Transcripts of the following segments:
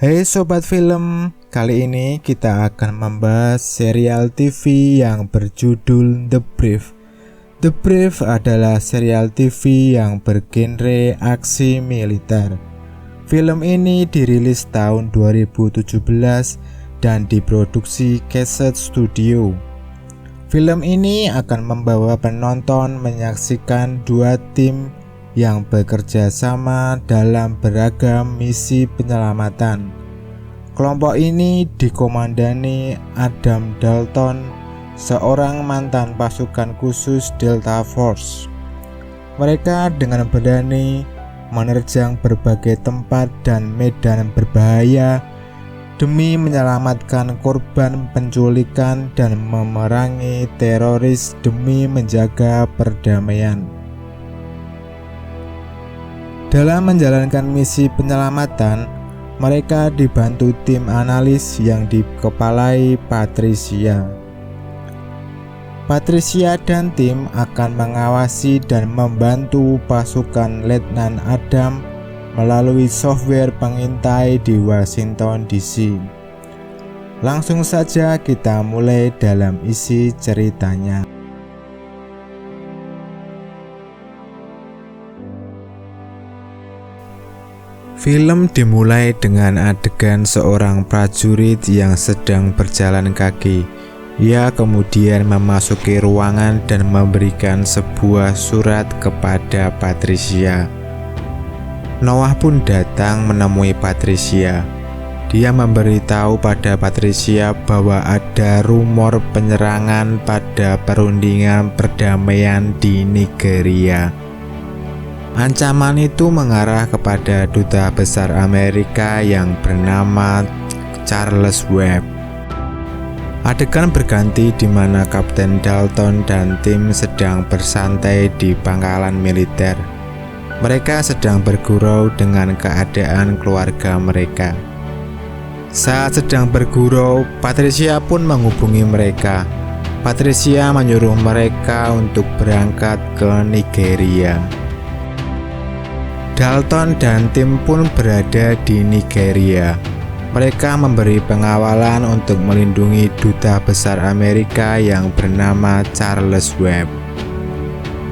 Hey Sobat Film, kali ini kita akan membahas serial TV yang berjudul The Brief. The Brief adalah serial TV yang bergenre aksi militer. Film ini dirilis tahun 2017 dan diproduksi Cassette Studio. Film ini akan membawa penonton menyaksikan dua tim yang bekerja sama dalam beragam misi penyelamatan. Kelompok ini dikomandani Adam Dalton, seorang mantan pasukan khusus Delta Force. Mereka dengan berani menerjang berbagai tempat dan medan berbahaya demi menyelamatkan korban penculikan dan memerangi teroris demi menjaga perdamaian. Dalam menjalankan misi penyelamatan, mereka dibantu tim analis yang dikepalai Patricia. Patricia dan tim akan mengawasi dan membantu pasukan Letnan Adam melalui software pengintai di Washington DC. Langsung saja kita mulai dalam isi ceritanya. Film dimulai dengan adegan seorang prajurit yang sedang berjalan kaki. Ia kemudian memasuki ruangan dan memberikan sebuah surat kepada Patricia. Noah pun datang menemui Patricia. Dia memberitahu pada Patricia bahwa ada rumor penyerangan pada perundingan perdamaian di Nigeria. Ancaman itu mengarah kepada duta besar Amerika yang bernama Charles Webb. Adegan berganti di mana Kapten Dalton dan tim sedang bersantai di pangkalan militer. Mereka sedang bergurau dengan keadaan keluarga mereka. Saat sedang bergurau, Patricia pun menghubungi mereka. Patricia menyuruh mereka untuk berangkat ke Nigeria. Dalton dan tim pun berada di Nigeria. Mereka memberi pengawalan untuk melindungi duta besar Amerika yang bernama Charles Webb.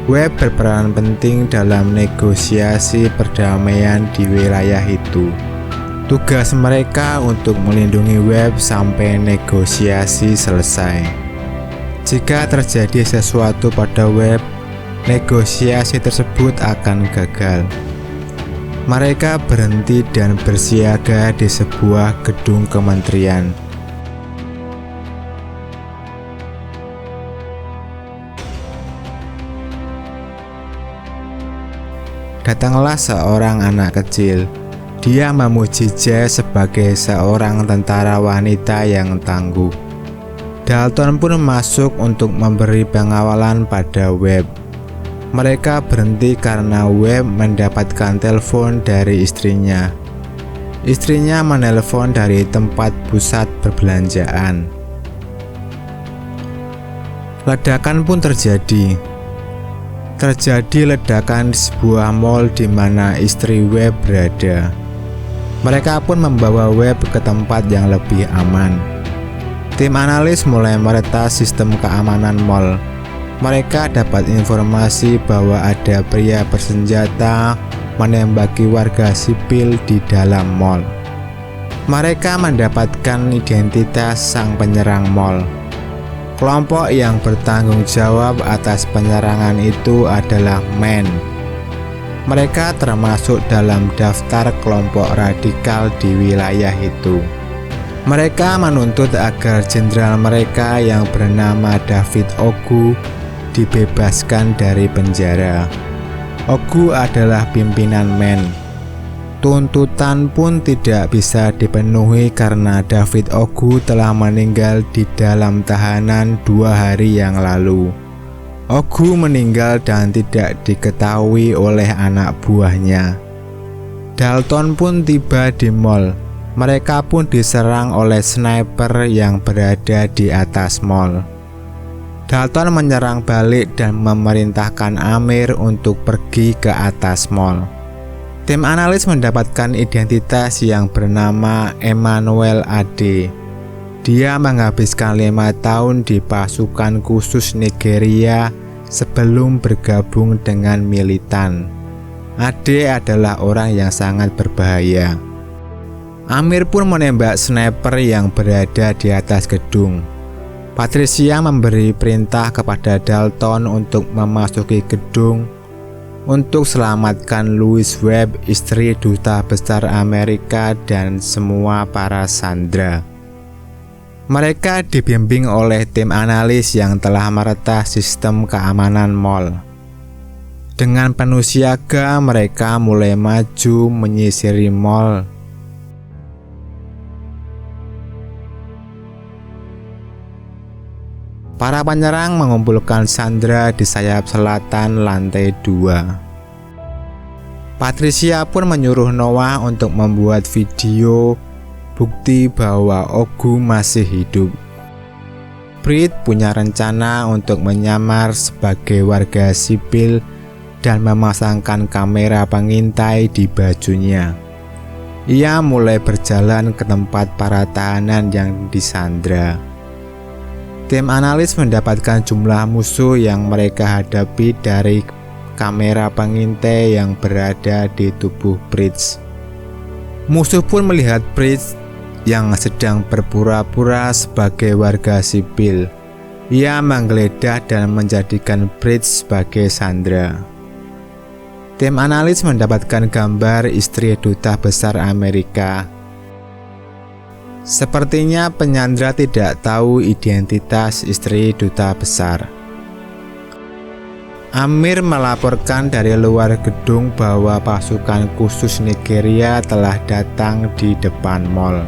Webb berperan penting dalam negosiasi perdamaian di wilayah itu. Tugas mereka untuk melindungi Webb sampai negosiasi selesai. Jika terjadi sesuatu pada Webb, negosiasi tersebut akan gagal. Mereka berhenti dan bersiaga di sebuah gedung kementerian. Datanglah seorang anak kecil. Dia memuji Jess sebagai seorang tentara wanita yang tangguh. Dalton pun masuk untuk memberi pengawalan pada Webb. Mereka berhenti karena Webb mendapatkan telepon dari istrinya. Istrinya menelpon dari tempat pusat perbelanjaan. Ledakan pun terjadi. Terjadi ledakan di sebuah mall di mana istri Webb berada. Mereka pun membawa Webb ke tempat yang lebih aman. Tim analis mulai meretas sistem keamanan mall. Mereka dapat informasi bahwa ada pria bersenjata menembaki warga sipil di dalam mall. Mereka mendapatkan identitas sang penyerang mall. Kelompok yang bertanggung jawab atas penyerangan itu adalah MEN. Mereka termasuk dalam daftar kelompok radikal di wilayah itu. Mereka menuntut agar jenderal mereka yang bernama David Ogu dibebaskan dari penjara. Ogu adalah pimpinan MEN. Tuntutan pun tidak bisa dipenuhi karena David Ogu telah meninggal di dalam tahanan 2 hari yang lalu. Ogu meninggal dan tidak diketahui oleh anak buahnya. Dalton pun tiba di mall. Mereka pun diserang oleh sniper yang berada di atas mall. Dalton menyerang balik dan memerintahkan Amir untuk pergi ke atas mall. Tim analis mendapatkan identitas yang bernama Emmanuel AD. Dia menghabiskan 5 tahun di pasukan khusus Nigeria sebelum bergabung dengan militan. AD adalah orang yang sangat berbahaya. Amir pun menembak sniper yang berada di atas gedung. Patricia memberi perintah kepada Dalton untuk memasuki gedung untuk selamatkan Louise Webb, istri duta besar Amerika, dan semua para sandera. Mereka dibimbing oleh tim analis yang telah meretas sistem keamanan mall. Dengan penuh siaga, mereka mulai maju menyisiri mall. Para penyerang mengumpulkan sandera di sayap selatan lantai 2. Patricia pun menyuruh Noah untuk membuat video bukti bahwa Ogu masih hidup. Prit punya rencana untuk menyamar sebagai warga sipil dan memasangkan kamera pengintai di bajunya. Ia mulai berjalan ke tempat para tahanan yang disandra. Tim analis mendapatkan jumlah musuh yang mereka hadapi dari kamera pengintai yang berada di tubuh Pritz. Musuh pun melihat Pritz yang sedang berpura-pura sebagai warga sipil. Ia menggeledah dan menjadikan Pritz sebagai sandera. Tim analis mendapatkan gambar istri duta besar Amerika. Sepertinya penyandra tidak tahu identitas istri duta besar. Amir melaporkan dari luar gedung bahwa pasukan khusus Nigeria telah datang di depan mall.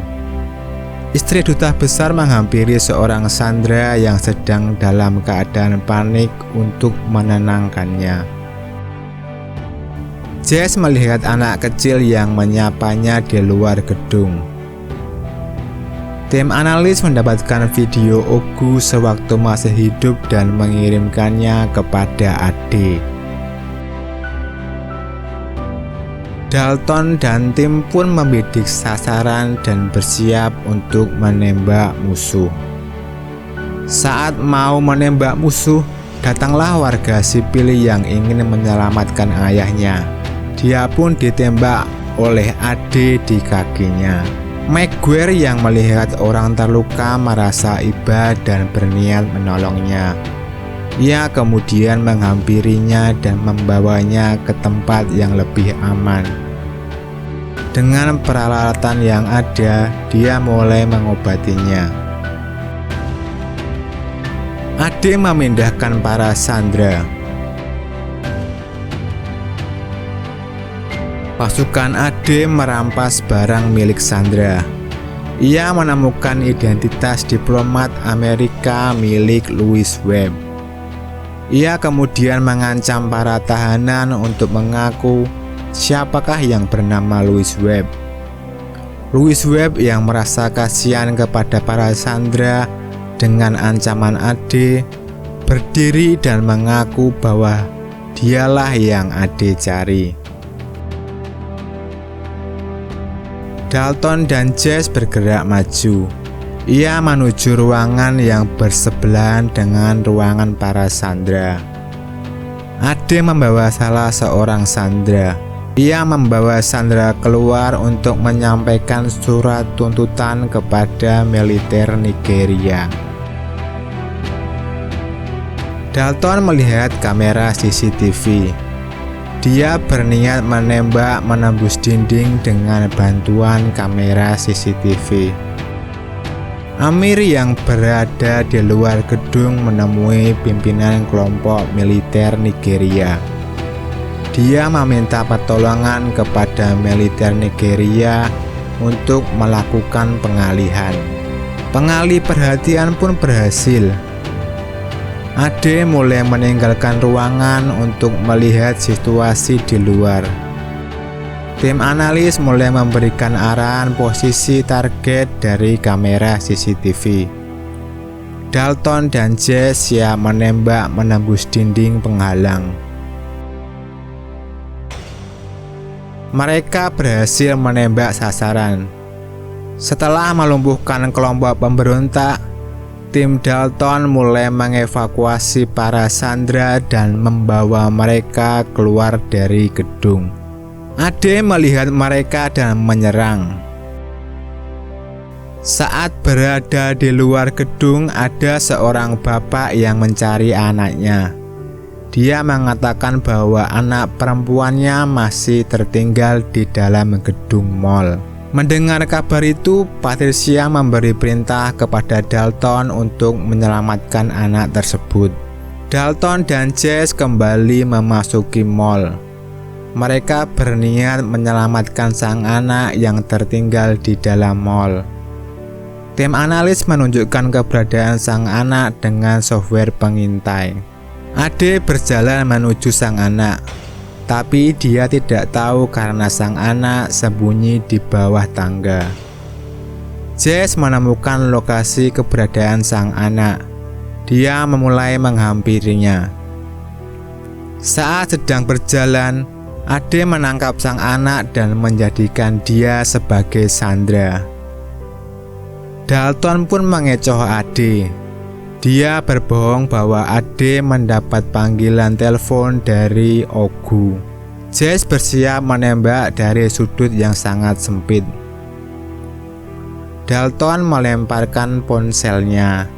Istri duta besar menghampiri seorang sandera yang sedang dalam keadaan panik untuk menenangkannya. Jess melihat anak kecil yang menyapanya di luar gedung. Tim analis mendapatkan video Ogu sewaktu masih hidup dan mengirimkannya kepada AD. Dalton dan tim pun membidik sasaran dan bersiap untuk menembak musuh. Saat mau menembak musuh, datanglah warga sipil yang ingin menyelamatkan ayahnya. Dia pun ditembak oleh AD di kakinya. Maguire yang melihat orang terluka merasa iba dan berniat menolongnya. Ia kemudian menghampirinya dan membawanya ke tempat yang lebih aman. Dengan peralatan yang ada, dia mulai mengobatinya. Ade memindahkan para sandera. Pasukan AD merampas barang milik sandera. Ia menemukan identitas diplomat Amerika milik Louise Webb. Ia kemudian mengancam para tahanan untuk mengaku siapakah yang bernama Louise Webb. Louise Webb yang merasa kasihan kepada para sandera dengan ancaman AD berdiri dan mengaku bahwa dialah yang AD cari. Dalton dan Jess bergerak maju. Ia menuju ruangan yang bersebelahan dengan ruangan para sandera. Ade membawa salah seorang sandera. Ia membawa sandera keluar untuk menyampaikan surat tuntutan kepada militer Nigeria. Dalton melihat kamera CCTV. Dia berniat menembak menembus dinding dengan bantuan kamera CCTV. Amir yang berada di luar gedung menemui pimpinan kelompok militer Nigeria. Dia meminta pertolongan kepada militer Nigeria untuk melakukan pengalihan. Pengalih perhatian pun berhasil. Ade mulai meninggalkan ruangan untuk melihat situasi di luar. Tim analis mulai memberikan arahan posisi target dari kamera CCTV. Dalton dan Jess siap menembak menembus dinding penghalang. Mereka berhasil menembak sasaran. Setelah melumpuhkan kelompok pemberontak, tim Dalton mulai mengevakuasi para sandera dan membawa mereka keluar dari gedung. Ade melihat mereka dan menyerang. Saat berada di luar gedung, ada seorang bapak yang mencari anaknya. Dia mengatakan bahwa anak perempuannya masih tertinggal di dalam gedung mall. Mendengar kabar itu, Patricia memberi perintah kepada Dalton untuk menyelamatkan anak tersebut. Dalton dan Jess kembali memasuki mall. Mereka berniat menyelamatkan sang anak yang tertinggal di dalam mall. Tim analis menunjukkan keberadaan sang anak dengan software pengintai. Ade berjalan menuju sang anak, tapi dia tidak tahu karena sang anak sembunyi di bawah tangga. Jess menemukan lokasi keberadaan sang anak. Dia memulai menghampirinya. Saat sedang berjalan, Ade menangkap sang anak dan menjadikan dia sebagai sandera. Dalton pun mengecoh Ade. Dia berbohong bahwa Ade mendapat panggilan telepon dari Ogu. Jess bersiap menembak dari sudut yang sangat sempit. Dalton melemparkan ponselnya.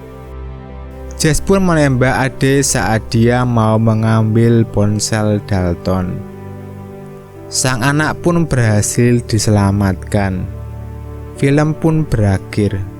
Jess pun menembak Ade saat dia mau mengambil ponsel Dalton. Sang anak pun berhasil diselamatkan. Film pun berakhir.